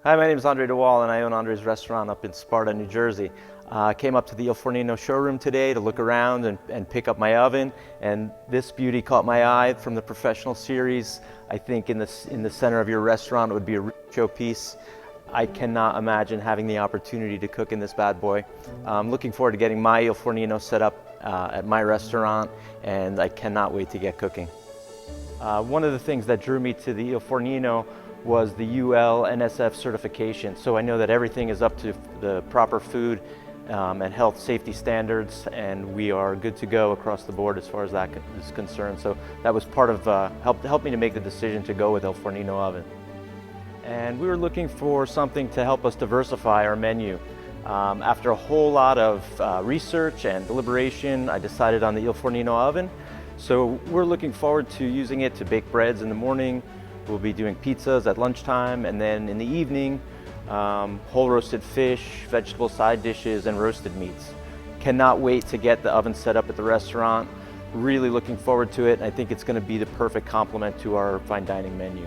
Hi, my name is deWaal and I own Andre's restaurant up in Sparta, New Jersey. I came up to the ilFornino showroom today to look around and pick up my oven, and this beauty caught my eye from the professional series. I think in the center of your restaurant it would be a showpiece. I cannot imagine having the opportunity to cook in this bad boy. I'm looking forward to getting my ilFornino set up at my restaurant, and I cannot wait to get cooking. One of the things that drew me to the ilFornino was the Nsf Certification. So I know that everything is up to the proper food and health safety standards, and we are good to go across the board as far as that is concerned. So that was part of helped me to make the decision to go with ilFornino oven. And we were looking for something to help us diversify our menu. After a whole lot of research and deliberation, I decided on the ilFornino oven. So we're looking forward to using it to bake breads in the morning. We'll be doing pizzas at lunchtime, and then in the evening, whole roasted fish, vegetable side dishes, and roasted meats. Cannot wait to get the oven set up at the restaurant. Really looking forward to it. I think it's going to be the perfect complement to our fine dining menu.